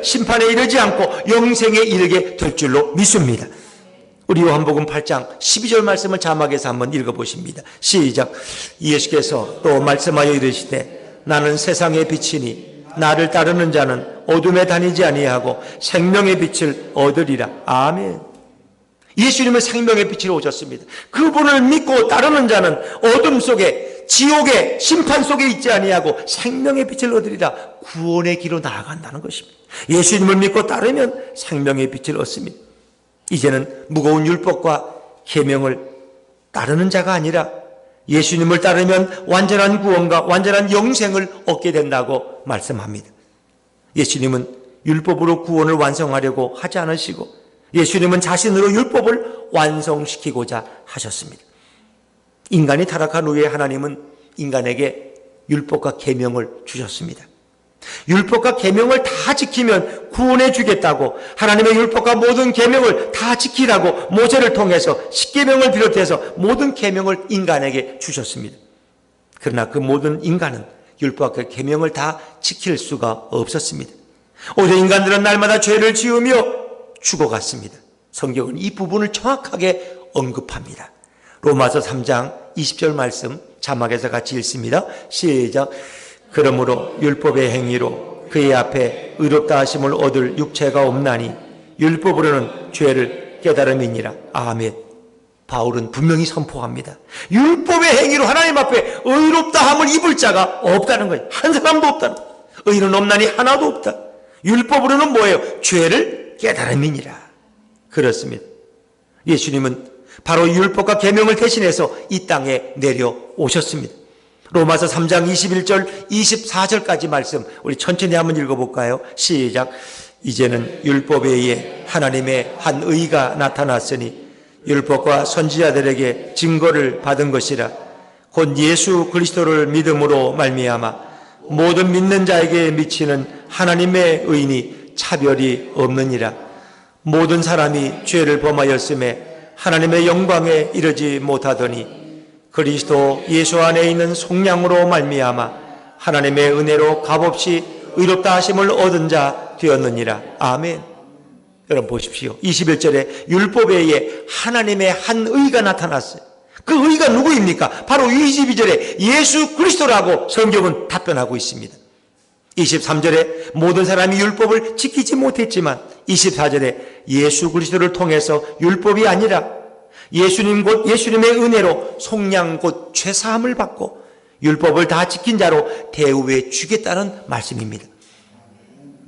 심판에 이르지 않고 영생에 이르게 될 줄로 믿습니다. 우리 요한복음 8장 12절 말씀을 자막에서 한번 읽어보십니다. 시작. 예수께서 또 말씀하여 이르시되 나는 세상의 빛이니 나를 따르는 자는 어둠에 다니지 아니하고 생명의 빛을 얻으리라. 아멘. 예수님은 생명의 빛으로 오셨습니다. 그분을 믿고 따르는 자는 어둠 속에, 지옥의 심판 속에 있지 아니하고 생명의 빛을 얻으리라. 구원의 길로 나아간다는 것입니다. 예수님을 믿고 따르면 생명의 빛을 얻습니다. 이제는 무거운 율법과 계명을 따르는 자가 아니라 예수님을 따르면 완전한 구원과 완전한 영생을 얻게 된다고 말씀합니다. 예수님은 율법으로 구원을 완성하려고 하지 않으시고 예수님은 자신으로 율법을 완성시키고자 하셨습니다. 인간이 타락한 후에 하나님은 인간에게 율법과 계명을 주셨습니다. 율법과 계명을 다 지키면 구원해 주겠다고 하나님의 율법과 모든 계명을 다 지키라고 모세를 통해서 십계명을 비롯해서 모든 계명을 인간에게 주셨습니다. 그러나 그 모든 인간은 율법과 계명을 다 지킬 수가 없었습니다. 오히려 인간들은 날마다 죄를 지으며 죽어갔습니다. 성경은 이 부분을 정확하게 언급합니다. 로마서 3장 20절 말씀 자막에서 같이 읽습니다. 시작. 그러므로 율법의 행위로 그의 앞에 의롭다 하심을 얻을 육체가 없나니 율법으로는 죄를 깨달음이니라. 아멘. 바울은 분명히 선포합니다. 율법의 행위로 하나님 앞에 의롭다 함을 입을 자가 없다는 거예요. 한 사람도 없다는 거예요. 의는 없나니 하나도 없다. 율법으로는 뭐예요? 죄를 깨달음이니라. 그렇습니다. 예수님은 바로 율법과 계명을 대신해서 이 땅에 내려오셨습니다. 로마서 3장 21절 24절까지 말씀 우리 천천히 한번 읽어볼까요? 시작. 이제는 율법에 의해 하나님의 한 의가 나타났으니 율법과 선지자들에게 증거를 받은 것이라. 곧 예수 그리스도를 믿음으로 말미암아 모든 믿는 자에게 미치는 하나님의 의니 차별이 없느니라. 모든 사람이 죄를 범하였음에 하나님의 영광에 이르지 못하더니 그리스도 예수 안에 있는 속량으로 말미암아 하나님의 은혜로 값없이 의롭다 하심을 얻은 자 되었느니라. 아멘. 여러분 보십시오. 21절에 율법에 의해 하나님의 한 의가 나타났어요. 그 의가 누구입니까? 바로 22절에 예수 그리스도라고 성경은 답변하고 있습니다. 23절에 모든 사람이 율법을 지키지 못했지만 24절에 예수 그리스도를 통해서 율법이 아니라 예수님 곧 예수님의 은혜로 속량 곧 죄사함을 받고 율법을 다 지킨 자로 대우해 주겠다는 말씀입니다.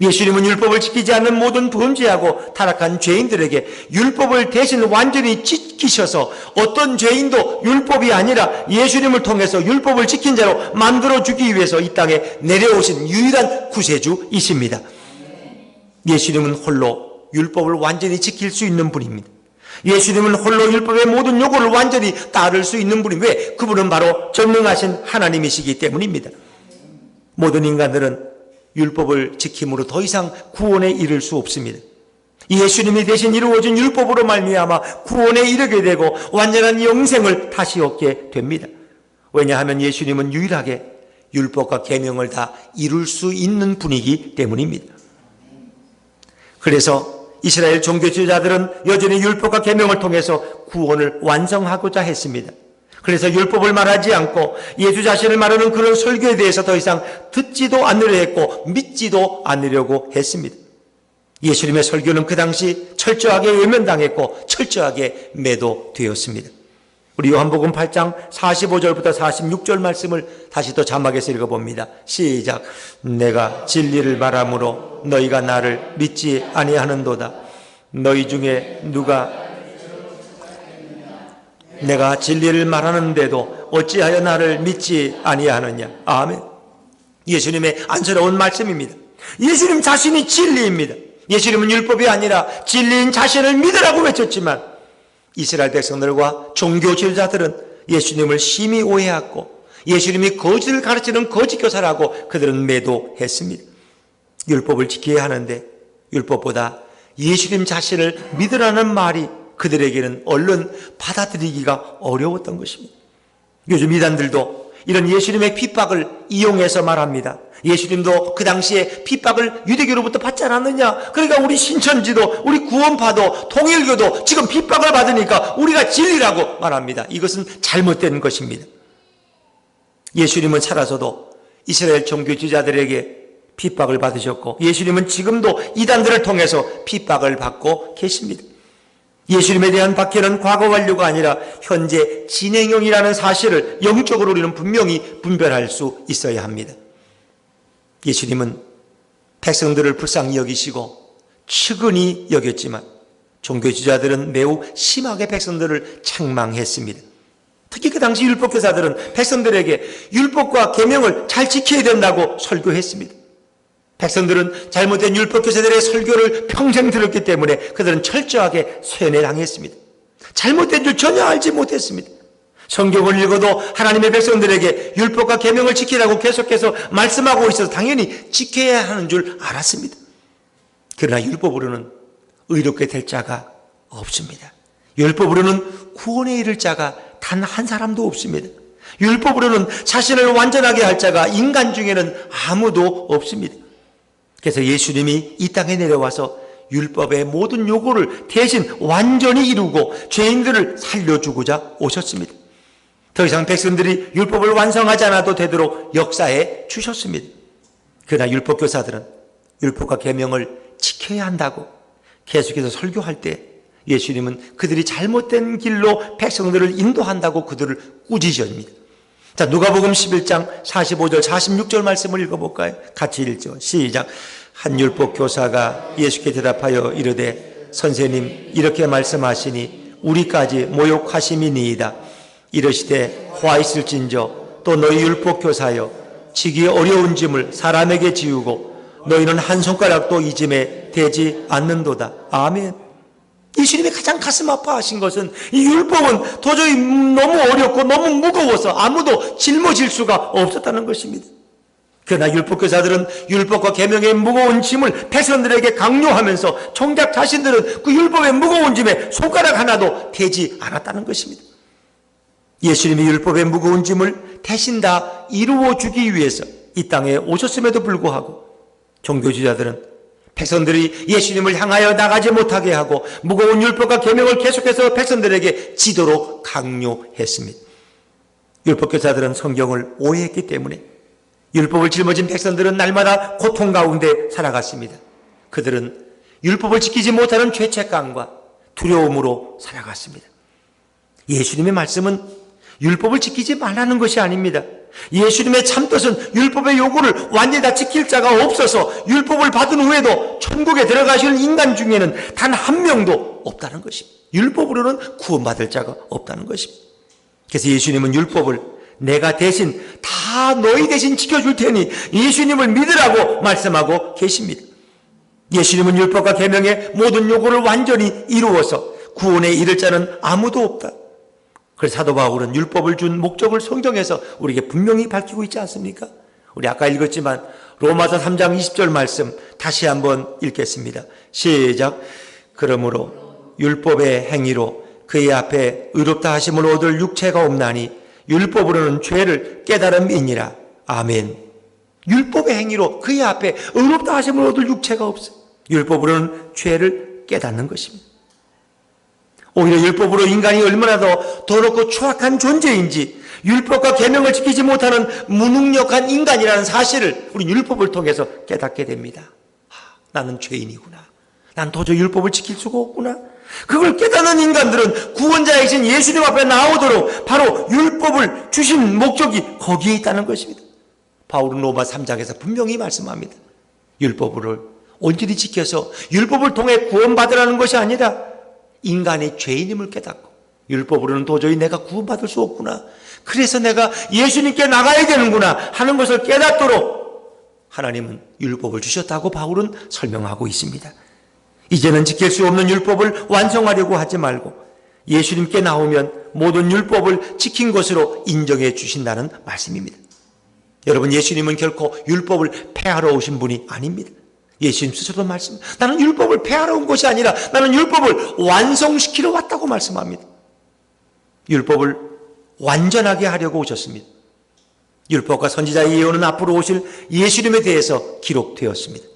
예수님은 율법을 지키지 않는 모든 범죄하고 타락한 죄인들에게 율법을 대신 완전히 지키셔서 어떤 죄인도 율법이 아니라 예수님을 통해서 율법을 지킨 자로 만들어주기 위해서 이 땅에 내려오신 유일한 구세주이십니다. 예수님은 홀로 율법을 완전히 지킬 수 있는 분입니다. 예수님은 홀로 율법의 모든 요구를 완전히 따를 수 있는 분이 왜? 그분은 바로 전능하신 하나님이시기 때문입니다. 모든 인간들은 율법을 지킴으로 더 이상 구원에 이를 수 없습니다. 예수님이 대신 이루어진 율법으로 말미암아 구원에 이르게 되고 완전한 영생을 다시 얻게 됩니다. 왜냐하면 예수님은 유일하게 율법과 계명을 다 이룰 수 있는 분이기 때문입니다. 그래서 이스라엘 종교 지도자들은 여전히 율법과 계명을 통해서 구원을 완성하고자 했습니다. 그래서 율법을 말하지 않고 예수 자신을 말하는 그런 설교에 대해서 더 이상 듣지도 않으려 했고 믿지도 않으려고 했습니다. 예수님의 설교는 그 당시 철저하게 외면당했고 철저하게 매도되었습니다. 우리 요한복음 8장 45절부터 46절 말씀을 다시 또 자막에서 읽어봅니다. 시작. 내가 진리를 말하므로 너희가 나를 믿지 아니하는도다. 너희 중에 누가 내가 진리를 말하는데도 어찌하여 나를 믿지 아니하느냐. 아멘. 예수님의 안쓰러운 말씀입니다. 예수님 자신이 진리입니다. 예수님은 율법이 아니라 진리인 자신을 믿으라고 외쳤지만 이스라엘 백성들과 종교 지도자들은 예수님을 심히 오해하고 예수님이 거짓을 가르치는 거짓 교사라고 그들은 매도했습니다. 율법을 지켜야 하는데 율법보다 예수님 자신을 믿으라는 말이 그들에게는 얼른 받아들이기가 어려웠던 것입니다. 요즘 이단들도 이런 예수님의 핍박을 이용해서 말합니다. 예수님도 그 당시에 핍박을 유대교로부터 받지 않았느냐? 그러니까 우리 신천지도, 우리 구원파도, 통일교도 지금 핍박을 받으니까 우리가 진리라고 말합니다. 이것은 잘못된 것입니다. 예수님은 살아서도 이스라엘 종교 지도자들에게 핍박을 받으셨고, 예수님은 지금도 이단들을 통해서 핍박을 받고 계십니다. 예수님에 대한 박해는 과거 완료가 아니라 현재 진행형이라는 사실을 영적으로 우리는 분명히 분별할 수 있어야 합니다. 예수님은 백성들을 불쌍히 여기시고 측은히 여겼지만 종교지도자들은 매우 심하게 백성들을 책망했습니다. 특히 그 당시 율법교사들은 백성들에게 율법과 계명을 잘 지켜야 된다고 설교했습니다. 백성들은 잘못된 율법교사들의 설교를 평생 들었기 때문에 그들은 철저하게 쇠뇌당했습니다. 잘못된 줄 전혀 알지 못했습니다. 성경을 읽어도 하나님의 백성들에게 율법과 계명을 지키라고 계속해서 말씀하고 있어서 당연히 지켜야 하는 줄 알았습니다. 그러나 율법으로는 의롭게 될 자가 없습니다. 율법으로는 구원에 이를 자가 단 한 사람도 없습니다. 율법으로는 자신을 완전하게 할 자가 인간 중에는 아무도 없습니다. 그래서 예수님이 이 땅에 내려와서 율법의 모든 요구를 대신 완전히 이루고 죄인들을 살려주고자 오셨습니다. 더 이상 백성들이 율법을 완성하지 않아도 되도록 역사해 주셨습니다. 그러나 율법교사들은 율법과 계명을 지켜야 한다고 계속해서 설교할 때 예수님은 그들이 잘못된 길로 백성들을 인도한다고 그들을 꾸짖으십니다. 자, 누가복음 11장 45절 46절 말씀을 읽어볼까요? 같이 읽죠. 시작. 한 율법 교사가 예수께 대답하여 이르되 선생님 이렇게 말씀하시니 우리까지 모욕하심이니이다. 이르시되 화 있을진저 또 너희 율법 교사여 지기 어려운 짐을 사람에게 지우고 너희는 한 손가락도 이 짐에 대지 않는도다. 아멘. 예수님이 가장 가슴 아파하신 것은 이 율법은 도저히 너무 어렵고 너무 무거워서 아무도 짊어질 수가 없었다는 것입니다. 그러나 율법교사들은 율법과 계명의 무거운 짐을 백성들에게 강요하면서 정작 자신들은 그 율법의 무거운 짐에 손가락 하나도 대지 않았다는 것입니다. 예수님이 율법의 무거운 짐을 대신 다 이루어주기 위해서 이 땅에 오셨음에도 불구하고 종교지도자들은 백성들이 예수님을 향하여 나가지 못하게 하고 무거운 율법과 계명을 계속해서 백성들에게 지도록 강요했습니다. 율법교사들은 성경을 오해했기 때문에 율법을 짊어진 백성들은 날마다 고통 가운데 살아갔습니다. 그들은 율법을 지키지 못하는 죄책감과 두려움으로 살아갔습니다. 예수님의 말씀은 율법을 지키지 말라는 것이 아닙니다. 예수님의 참뜻은 율법의 요구를 완전히 다 지킬 자가 없어서 율법을 받은 후에도 천국에 들어가시는 인간 중에는 단 한 명도 없다는 것입니다. 율법으로는 구원받을 자가 없다는 것입니다. 그래서 예수님은 율법을 내가 대신 다 너희 대신 지켜줄 테니 예수님을 믿으라고 말씀하고 계십니다. 예수님은 율법과 계명의 모든 요구를 완전히 이루어서 구원에 이를 자는 아무도 없다. 그래서 사도 바울은 율법을 준 목적을 성경에서 우리에게 분명히 밝히고 있지 않습니까? 우리 아까 읽었지만 로마서 3장 20절 말씀 다시 한번 읽겠습니다. 시작. 그러므로 율법의 행위로 그의 앞에 의롭다 하심을 얻을 육체가 없나니 율법으로는 죄를 깨달음이니라. 아멘. 율법의 행위로 그의 앞에 의롭다 하심을 얻을 육체가 없어요. 율법으로는 죄를 깨닫는 것입니다. 오히려 율법으로 인간이 얼마나 더 더럽고 추악한 존재인지 율법과 계명을 지키지 못하는 무능력한 인간이라는 사실을 우리 율법을 통해서 깨닫게 됩니다. 나는 죄인이구나. 난 도저히 율법을 지킬 수가 없구나. 그걸 깨닫는 인간들은 구원자이신 예수님 앞에 나오도록 바로 율법을 주신 목적이 거기에 있다는 것입니다. 바울은 로마 3장에서 분명히 말씀합니다. 율법을 온전히 지켜서 율법을 통해 구원받으라는 것이 아니라 인간의 죄인임을 깨닫고 율법으로는 도저히 내가 구원받을 수 없구나. 그래서 내가 예수님께 나가야 되는구나 하는 것을 깨닫도록 하나님은 율법을 주셨다고 바울은 설명하고 있습니다. 이제는 지킬 수 없는 율법을 완성하려고 하지 말고 예수님께 나오면 모든 율법을 지킨 것으로 인정해 주신다는 말씀입니다. 여러분, 예수님은 결코 율법을 폐하러 오신 분이 아닙니다. 예수님 스스로도 말씀, 나는 율법을 폐하러 온 것이 아니라 나는 율법을 완성시키러 왔다고 말씀합니다. 율법을 완전하게 하려고 오셨습니다. 율법과 선지자의 예언은 앞으로 오실 예수님에 대해서 기록되었습니다.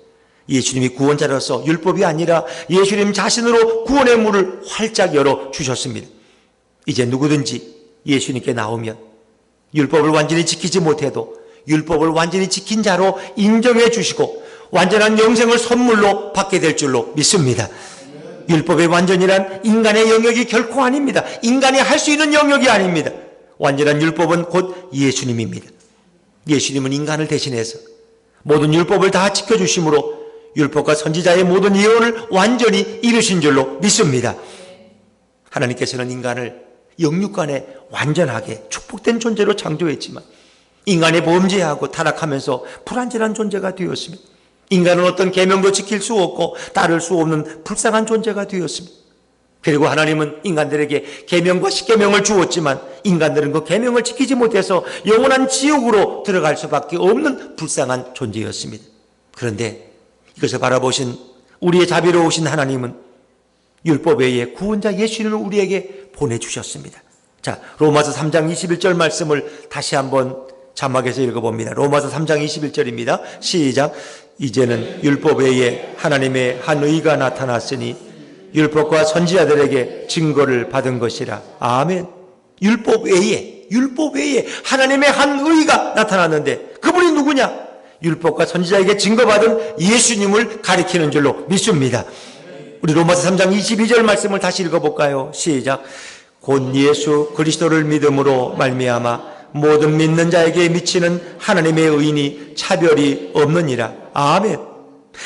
예수님이 구원자로서 율법이 아니라 예수님 자신으로 구원의 문을 활짝 열어 주셨습니다. 이제 누구든지 예수님께 나오면 율법을 완전히 지키지 못해도 율법을 완전히 지킨 자로 인정해 주시고 완전한 영생을 선물로 받게 될 줄로 믿습니다. 율법의 완전이란 인간의 영역이 결코 아닙니다. 인간이 할 수 있는 영역이 아닙니다. 완전한 율법은 곧 예수님입니다. 예수님은 인간을 대신해서 모든 율법을 다 지켜주심으로 율법과 선지자의 모든 예언을 완전히 이루신 줄로 믿습니다. 하나님께서는 인간을 영육간에 완전하게 축복된 존재로 창조했지만 인간이 범죄하고 타락하면서 불완전한 존재가 되었습니다. 인간은 어떤 계명도 지킬 수 없고 따를 수 없는 불쌍한 존재가 되었습니다. 그리고 하나님은 인간들에게 계명과 십계명을 주었지만 인간들은 그 계명을 지키지 못해서 영원한 지옥으로 들어갈 수밖에 없는 불쌍한 존재였습니다. 그런데 이것을 바라보신 우리의 자비로우신 하나님은 율법 외에 구원자 예수님을 우리에게 보내주셨습니다. 자, 로마서 3장 21절 말씀을 다시 한번 자막에서 읽어봅니다. 로마서 3장 21절입니다. 시작. 이제는 율법 외에 하나님의 한 의가 나타났으니 율법과 선지자들에게 증거를 받은 것이라. 아멘. 율법 외에 하나님의 한 의가 나타났는데 그분이 누구냐? 율법과 선지자에게 증거받은 예수님을 가리키는 줄로 믿습니다. 우리 로마서 3장 22절 말씀을 다시 읽어볼까요? 시작. 곧 예수 그리스도를 믿음으로 말미암아 모든 믿는 자에게 미치는 하나님의 의인이 차별이 없느니라. 아멘.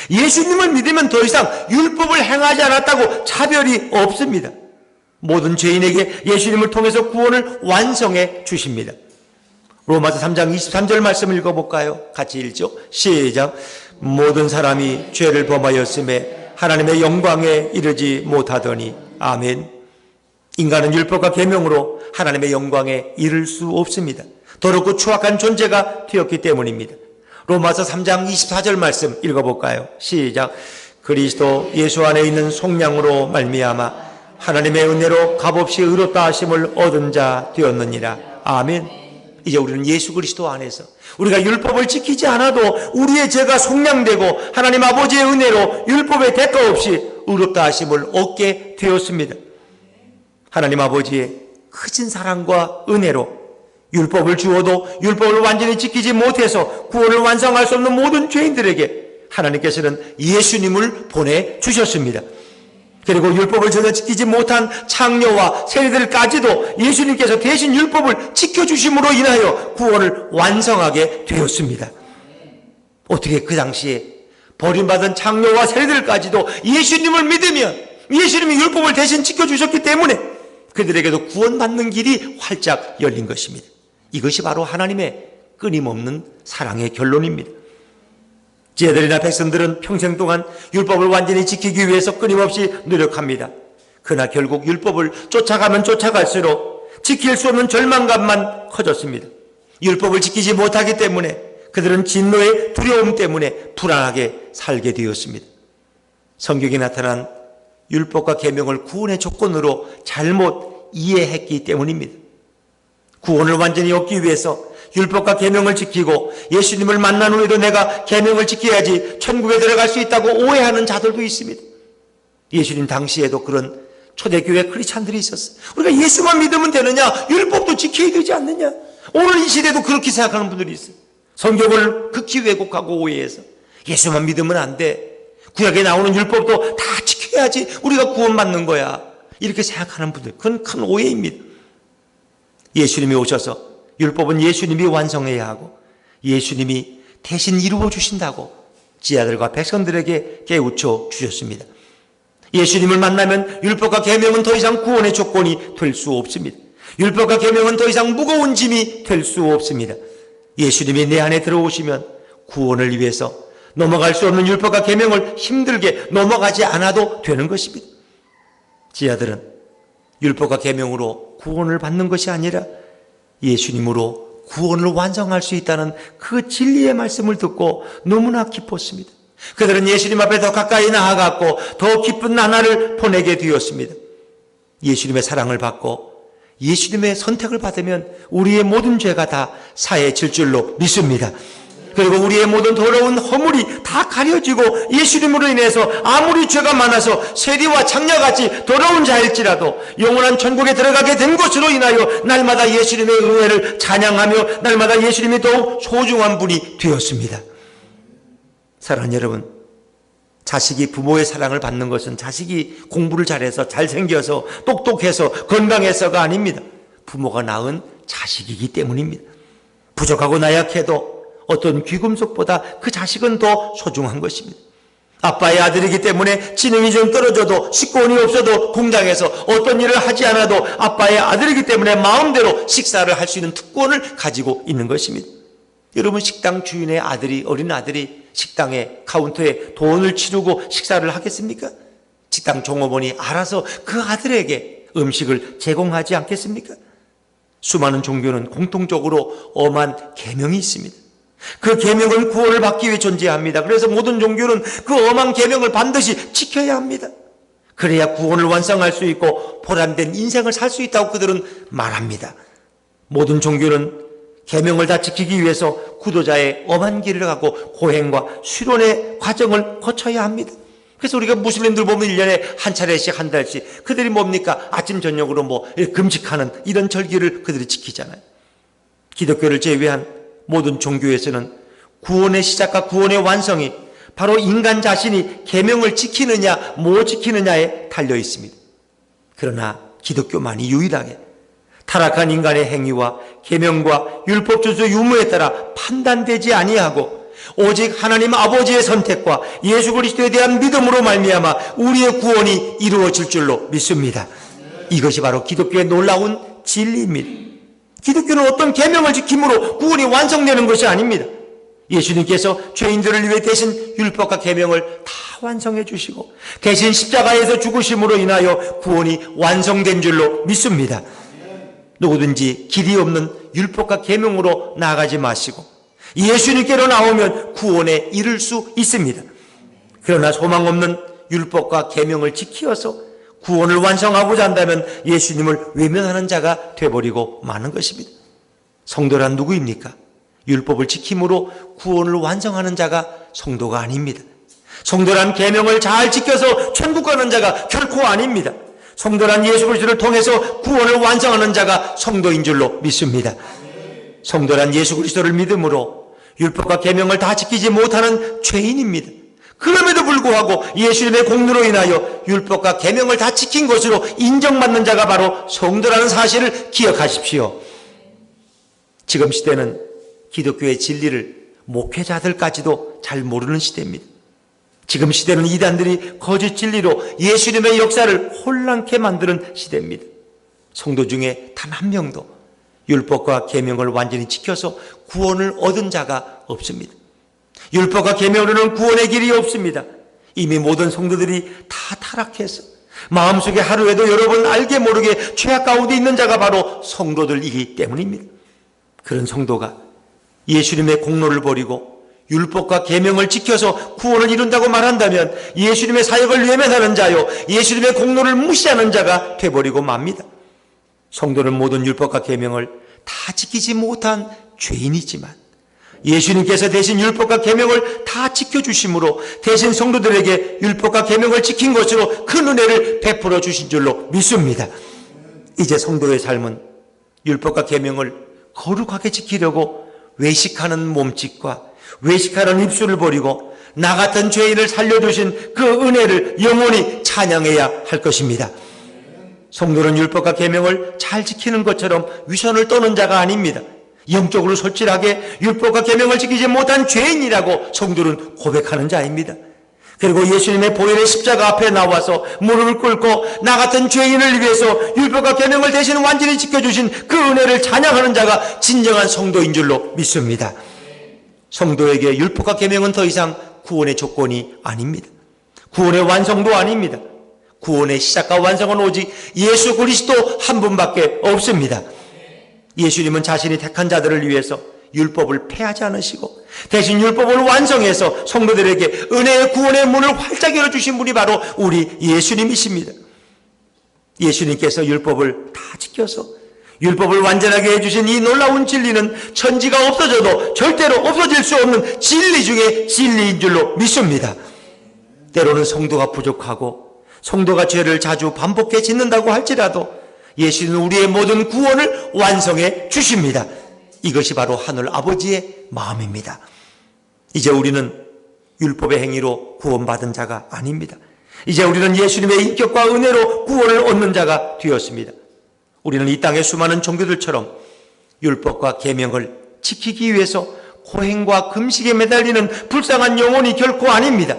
예수님을 믿으면 더 이상 율법을 행하지 않았다고 차별이 없습니다. 모든 죄인에게 예수님을 통해서 구원을 완성해 주십니다. 로마서 3장 23절 말씀 읽어볼까요? 같이 읽죠. 시작. 모든 사람이 죄를 범하였음에 하나님의 영광에 이르지 못하더니. 아멘. 인간은 율법과 계명으로 하나님의 영광에 이를 수 없습니다. 더럽고 추악한 존재가 되었기 때문입니다. 로마서 3장 24절 말씀 읽어볼까요? 시작. 그리스도 예수 안에 있는 속량으로 말미암아 하나님의 은혜로 값없이 의롭다 하심을 얻은 자 되었느니라. 아멘. 이제 우리는 예수 그리스도 안에서 우리가 율법을 지키지 않아도 우리의 죄가 속량되고 하나님 아버지의 은혜로 율법의 대가 없이 의롭다 하심을 얻게 되었습니다. 하나님 아버지의 크신 사랑과 은혜로 율법을 주어도 율법을 완전히 지키지 못해서 구원을 완성할 수 없는 모든 죄인들에게 하나님께서는 예수님을 보내주셨습니다. 그리고 율법을 전혀 지키지 못한 창녀와 세리들까지도 예수님께서 대신 율법을 지켜주심으로 인하여 구원을 완성하게 되었습니다. 어떻게 그 당시에 버림받은 창녀와 세리들까지도 예수님을 믿으면 예수님이 율법을 대신 지켜주셨기 때문에 그들에게도 구원받는 길이 활짝 열린 것입니다. 이것이 바로 하나님의 끊임없는 사랑의 결론입니다. 지혜들이나 백성들은 평생 동안 율법을 완전히 지키기 위해서 끊임없이 노력합니다. 그러나 결국 율법을 쫓아가면 쫓아갈수록 지킬 수 없는 절망감만 커졌습니다. 율법을 지키지 못하기 때문에 그들은 진노의 두려움 때문에 불안하게 살게 되었습니다. 성경에 나타난 율법과 계명을 구원의 조건으로 잘못 이해했기 때문입니다. 구원을 완전히 얻기 위해서 율법과 계명을 지키고 예수님을 만난 후에도 내가 계명을 지켜야지 천국에 들어갈 수 있다고 오해하는 자들도 있습니다. 예수님 당시에도 그런 초대교회 크리스찬들이 있었어요. 우리가 예수만 믿으면 되느냐? 율법도 지켜야 되지 않느냐? 오늘 이 시대도 그렇게 생각하는 분들이 있어요. 성경을 극히 왜곡하고 오해해서 예수만 믿으면 안 돼. 구약에 나오는 율법도 다 지켜야지 우리가 구원받는 거야. 이렇게 생각하는 분들, 그건 큰 오해입니다. 예수님이 오셔서 율법은 예수님이 완성해야 하고 예수님이 대신 이루어 주신다고 지하들과 백성들에게 깨우쳐 주셨습니다. 예수님을 만나면 율법과 계명은 더 이상 구원의 조건이 될 수 없습니다. 율법과 계명은 더 이상 무거운 짐이 될 수 없습니다. 예수님이 내 안에 들어오시면 구원을 위해서 넘어갈 수 없는 율법과 계명을 힘들게 넘어가지 않아도 되는 것입니다. 지하들은 율법과 계명으로 구원을 받는 것이 아니라 예수님으로 구원을 완성할 수 있다는 그 진리의 말씀을 듣고 너무나 기뻤습니다. 그들은 예수님 앞에 더 가까이 나아갔고 더 기쁜 나날을 보내게 되었습니다. 예수님의 사랑을 받고 예수님의 선택을 받으면 우리의 모든 죄가 다 사해질 줄로 믿습니다. 그리고 우리의 모든 더러운 허물이 다 가려지고 예수님으로 인해서 아무리 죄가 많아서 세리와 장녀같이 더러운 자일지라도 영원한 천국에 들어가게 된 것으로 인하여 날마다 예수님의 은혜를 찬양하며 날마다 예수님이 더욱 소중한 분이 되었습니다. 사랑하는 여러분, 자식이 부모의 사랑을 받는 것은 자식이 공부를 잘해서 잘생겨서 똑똑해서 건강해서가 아닙니다. 부모가 낳은 자식이기 때문입니다. 부족하고 나약해도 어떤 귀금속보다 그 자식은 더 소중한 것입니다. 아빠의 아들이기 때문에 지능이 좀 떨어져도 식권이 없어도 공장에서 어떤 일을 하지 않아도 아빠의 아들이기 때문에 마음대로 식사를 할 수 있는 특권을 가지고 있는 것입니다. 여러분, 식당 주인의 아들이, 어린 아들이 식당의 카운터에 돈을 치르고 식사를 하겠습니까? 식당 종업원이 알아서 그 아들에게 음식을 제공하지 않겠습니까? 수많은 종교는 공통적으로 엄한 계명이 있습니다. 그 계명은 구원을 받기 위해 존재합니다. 그래서 모든 종교는 그 엄한 계명을 반드시 지켜야 합니다. 그래야 구원을 완성할 수 있고 보람된 인생을 살 수 있다고 그들은 말합니다. 모든 종교는 계명을 다 지키기 위해서 구도자의 엄한 길을 가고 고행과 수련의 과정을 거쳐야 합니다. 그래서 우리가 무슬림들 보면 1년에 한 차례씩 한 달씩 그들이 뭡니까? 아침 저녁으로 금식하는 이런 절기를 그들이 지키잖아요. 기독교를 제외한 모든 종교에서는 구원의 시작과 구원의 완성이 바로 인간 자신이 계명을 지키느냐 못 지키느냐에 달려 있습니다. 그러나 기독교만이 유일하게 타락한 인간의 행위와 계명과 율법 준수 유무에 따라 판단되지 아니하고 오직 하나님 아버지의 선택과 예수 그리스도에 대한 믿음으로 말미암아 우리의 구원이 이루어질 줄로 믿습니다. 이것이 바로 기독교의 놀라운 진리입니다. 기독교는 어떤 계명을 지킴으로 구원이 완성되는 것이 아닙니다. 예수님께서 죄인들을 위해 대신 율법과 계명을 다 완성해 주시고 대신 십자가에서 죽으심으로 인하여 구원이 완성된 줄로 믿습니다. 누구든지 길이 없는 율법과 계명으로 나아가지 마시고 예수님께로 나오면 구원에 이를 수 있습니다. 그러나 소망 없는 율법과 계명을 지키어서 구원을 완성하고자 한다면 예수님을 외면하는 자가 되어버리고 마는 것입니다. 성도란 누구입니까? 율법을 지킴으로 구원을 완성하는 자가 성도가 아닙니다. 성도란 계명을 잘 지켜서 천국 가는 자가 결코 아닙니다. 성도란 예수 그리스도를 통해서 구원을 완성하는 자가 성도인 줄로 믿습니다. 성도란 예수 그리스도를 믿음으로 율법과 계명을 다 지키지 못하는 죄인입니다. 그럼에도 불구하고 예수님의 공로로 인하여 율법과 계명을 다 지킨 것으로 인정받는 자가 바로 성도라는 사실을 기억하십시오. 지금 시대는 기독교의 진리를 목회자들까지도 잘 모르는 시대입니다. 지금 시대는 이단들이 거짓 진리로 예수님의 역사를 혼란케 만드는 시대입니다. 성도 중에 단 한 명도 율법과 계명을 완전히 지켜서 구원을 얻은 자가 없습니다. 율법과 계명으로는 구원의 길이 없습니다. 이미 모든 성도들이 다 타락해서 마음속에 하루에도 여러 번 알게 모르게 죄악 가운데 있는 자가 바로 성도들이기 때문입니다. 그런 성도가 예수님의 공로를 버리고 율법과 계명을 지켜서 구원을 이룬다고 말한다면 예수님의 사역을 외면하는 자요 예수님의 공로를 무시하는 자가 되어버리고 맙니다. 성도는 모든 율법과 계명을 다 지키지 못한 죄인이지만 예수님께서 대신 율법과 계명을 다 지켜주심으로 대신 성도들에게 율법과 계명을 지킨 것으로 큰 은혜를 베풀어 주신 줄로 믿습니다. 이제 성도의 삶은 율법과 계명을 거룩하게 지키려고 외식하는 몸짓과 외식하는 입술을 버리고 나 같은 죄인을 살려주신 그 은혜를 영원히 찬양해야 할 것입니다. 성도는 율법과 계명을 잘 지키는 것처럼 위선을 떠는 자가 아닙니다. 영적으로 솔직하게 율법과 계명을 지키지 못한 죄인이라고 성도는 고백하는 자입니다. 그리고 예수님의 보혈의 십자가 앞에 나와서 무릎을 꿇고 나 같은 죄인을 위해서 율법과 계명을 대신 완전히 지켜주신 그 은혜를 찬양하는 자가 진정한 성도인 줄로 믿습니다. 성도에게 율법과 계명은 더 이상 구원의 조건이 아닙니다. 구원의 완성도 아닙니다. 구원의 시작과 완성은 오직 예수 그리스도 한 분밖에 없습니다. 예수님은 자신이 택한 자들을 위해서 율법을 폐하지 않으시고 대신 율법을 완성해서 성도들에게 은혜의 구원의 문을 활짝 열어주신 분이 바로 우리 예수님이십니다. 예수님께서 율법을 다 지켜서 율법을 완전하게 해주신 이 놀라운 진리는 천지가 없어져도 절대로 없어질 수 없는 진리 중에 진리인 줄로 믿습니다. 때로는 성도가 부족하고 성도가 죄를 자주 반복해 짓는다고 할지라도 예수는 우리의 모든 구원을 완성해 주십니다. 이것이 바로 하늘 아버지의 마음입니다. 이제 우리는 율법의 행위로 구원받은 자가 아닙니다. 이제 우리는 예수님의 인격과 은혜로 구원을 얻는 자가 되었습니다. 우리는 이 땅의 수많은 종교들처럼 율법과 계명을 지키기 위해서 고행과 금식에 매달리는 불쌍한 영혼이 결코 아닙니다.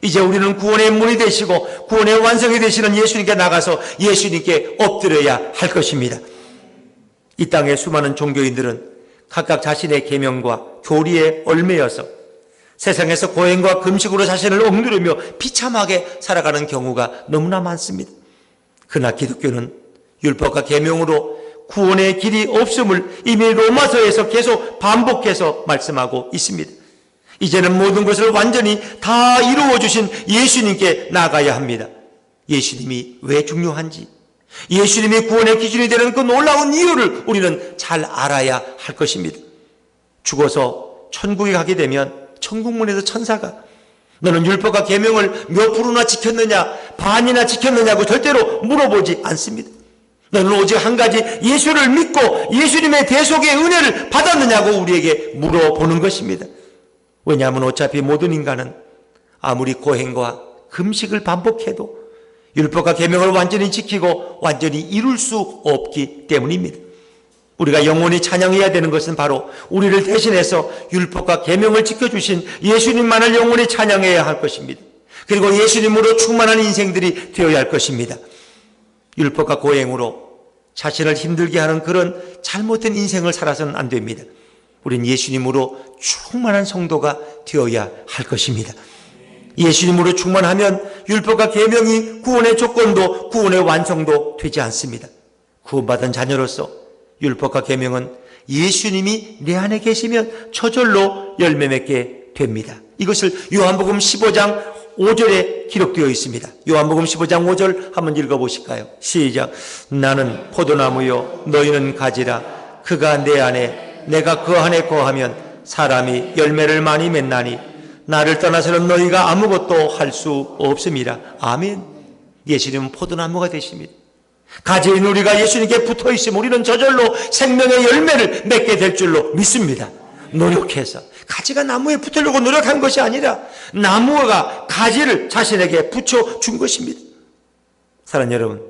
이제 우리는 구원의 문이 되시고 구원의 완성이 되시는 예수님께 나가서 예수님께 엎드려야 할 것입니다. 이 땅의 수많은 종교인들은 각각 자신의 계명과 교리에 얽매여서 세상에서 고행과 금식으로 자신을 억누르며 비참하게 살아가는 경우가 너무나 많습니다. 그러나 기독교는 율법과 계명으로 구원의 길이 없음을 이미 로마서에서 계속 반복해서 말씀하고 있습니다. 이제는 모든 것을 완전히 다 이루어 주신 예수님께 나가야 합니다. 예수님이 왜 중요한지, 예수님이 구원의 기준이 되는 그 놀라운 이유를 우리는 잘 알아야 할 것입니다. 죽어서 천국에 가게 되면 천국문에서 천사가 너는 율법과 계명을 몇 프로나 지켰느냐, 반이나 지켰느냐고 절대로 물어보지 않습니다. 너는 오직 한 가지 예수를 믿고 예수님의 대속의 은혜를 받았느냐고 우리에게 물어보는 것입니다. 왜냐하면 어차피 모든 인간은 아무리 고행과 금식을 반복해도 율법과 계명을 완전히 지키고 완전히 이룰 수 없기 때문입니다. 우리가 영원히 찬양해야 되는 것은 바로 우리를 대신해서 율법과 계명을 지켜주신 예수님만을 영원히 찬양해야 할 것입니다. 그리고 예수님으로 충만한 인생들이 되어야 할 것입니다. 율법과 고행으로 자신을 힘들게 하는 그런 잘못된 인생을 살아서는 안 됩니다. 우린 예수님으로 충만한 성도가 되어야 할 것입니다. 예수님으로 충만하면 율법과 계명이 구원의 조건도 구원의 완성도 되지 않습니다. 구원받은 자녀로서 율법과 계명은 예수님이 내 안에 계시면 저절로 열매 맺게 됩니다. 이것을 요한복음 15장 5절에 기록되어 있습니다. 요한복음 15장 5절 한번 읽어보실까요? 시작. 나는 포도나무요 너희는 가지라. 그가 내 안에 내가 그 안에 거하면 사람이 열매를 많이 맺나니 나를 떠나서는 너희가 아무것도 할 수 없음이라. 아멘. 예수님은 포도나무가 되십니다. 가지인 우리가 예수님께 붙어있으면 우리는 저절로 생명의 열매를 맺게 될 줄로 믿습니다. 노력해서 가지가 나무에 붙으려고 노력한 것이 아니라 나무가 가지를 자신에게 붙여준 것입니다. 사랑하는 여러분,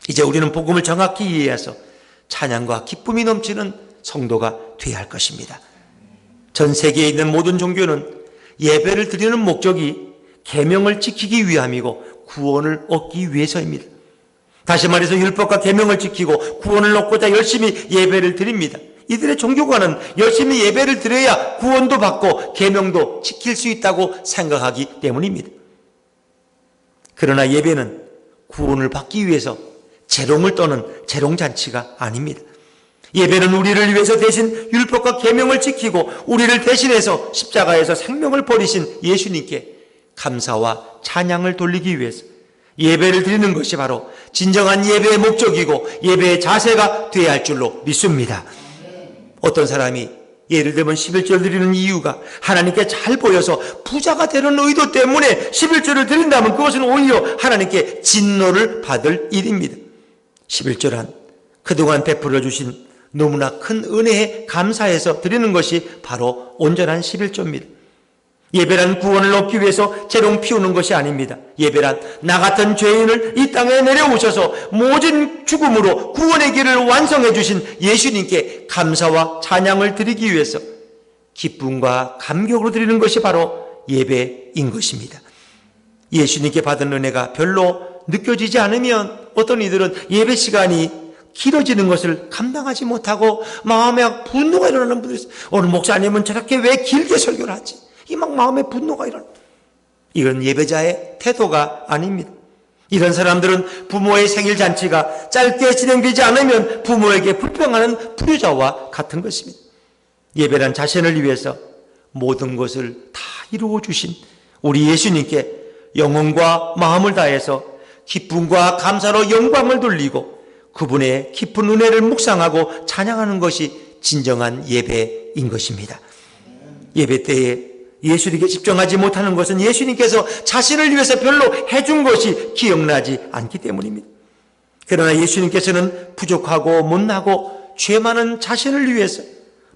이제 우리는 복음을 정확히 이해해서 찬양과 기쁨이 넘치는 성도가 되어야 할 것입니다. 전 세계에 있는 모든 종교는 예배를 드리는 목적이 계명을 지키기 위함이고 구원을 얻기 위해서입니다. 다시 말해서 율법과 계명을 지키고 구원을 얻고자 열심히 예배를 드립니다. 이들의 종교관은 열심히 예배를 드려야 구원도 받고 계명도 지킬 수 있다고 생각하기 때문입니다. 그러나 예배는 구원을 받기 위해서 재롱을 떠는 재롱잔치가 아닙니다. 예배는 우리를 위해서 대신 율법과 계명을 지키고 우리를 대신해서 십자가에서 생명을 버리신 예수님께 감사와 찬양을 돌리기 위해서 예배를 드리는 것이 바로 진정한 예배의 목적이고 예배의 자세가 되어야 할 줄로 믿습니다. 어떤 사람이 예를 들면 11절 드리는 이유가 하나님께 잘 보여서 부자가 되는 의도 때문에 11절을 드린다면 그것은 오히려 하나님께 진노를 받을 일입니다. 11절은 그동안 베풀어 주신 너무나 큰 은혜에 감사해서 드리는 것이 바로 온전한 11조입니다. 예배란 구원을 얻기 위해서 재롱 피우는 것이 아닙니다. 예배란 나 같은 죄인을 이 땅에 내려오셔서 모진 죽음으로 구원의 길을 완성해 주신 예수님께 감사와 찬양을 드리기 위해서 기쁨과 감격으로 드리는 것이 바로 예배인 것입니다. 예수님께 받은 은혜가 별로 느껴지지 않으면 어떤 이들은 예배 시간이 길어지는 것을 감당하지 못하고 마음에 분노가 일어나는 분들이 있어요. 오늘 목사님은 저렇게 왜 길게 설교를 하지? 이 막 마음에 분노가 일어나. 이건 예배자의 태도가 아닙니다. 이런 사람들은 부모의 생일 잔치가 짧게 진행되지 않으면 부모에게 불평하는 불효자와 같은 것입니다. 예배란 자신을 위해서 모든 것을 다 이루어 주신 우리 예수님께 영혼과 마음을 다해서 기쁨과 감사로 영광을 돌리고 그분의 깊은 은혜를 묵상하고 찬양하는 것이 진정한 예배인 것입니다. 예배 때에 예수님께 집중하지 못하는 것은 예수님께서 자신을 위해서 별로 해준 것이 기억나지 않기 때문입니다. 그러나 예수님께서는 부족하고 못나고 죄 많은 자신을 위해서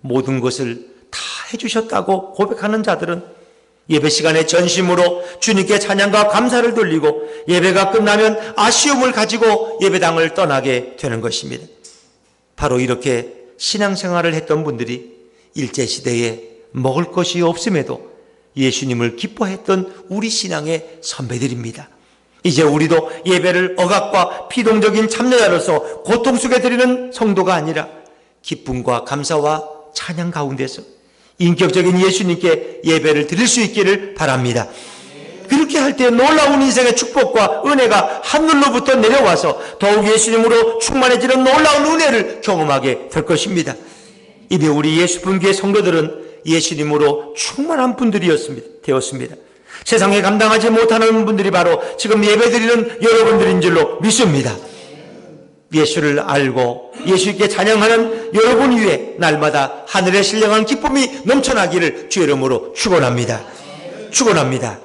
모든 것을 다 해주셨다고 고백하는 자들은 예배 시간에 전심으로 주님께 찬양과 감사를 돌리고 예배가 끝나면 아쉬움을 가지고 예배당을 떠나게 되는 것입니다. 바로 이렇게 신앙생활을 했던 분들이 일제시대에 먹을 것이 없음에도 예수님을 기뻐했던 우리 신앙의 선배들입니다. 이제 우리도 예배를 억압과 피동적인 참여자로서 고통 속에 드리는 성도가 아니라 기쁨과 감사와 찬양 가운데서 인격적인 예수님께 예배를 드릴 수 있기를 바랍니다. 그렇게 할 때 놀라운 인생의 축복과 은혜가 하늘로부터 내려와서 더욱 예수님으로 충만해지는 놀라운 은혜를 경험하게 될 것입니다. 이미 우리 예수분교회 성도들은 예수님으로 충만한 분들이었습니다. 되었습니다. 세상에 감당하지 못하는 분들이 바로 지금 예배드리는 여러분들인 줄로 믿습니다. 예수를 알고 예수께 찬양하는 여러분 위에 날마다 하늘의 신령한 기쁨이 넘쳐나기를 주의 이름으로 축원합니다. 축원합니다.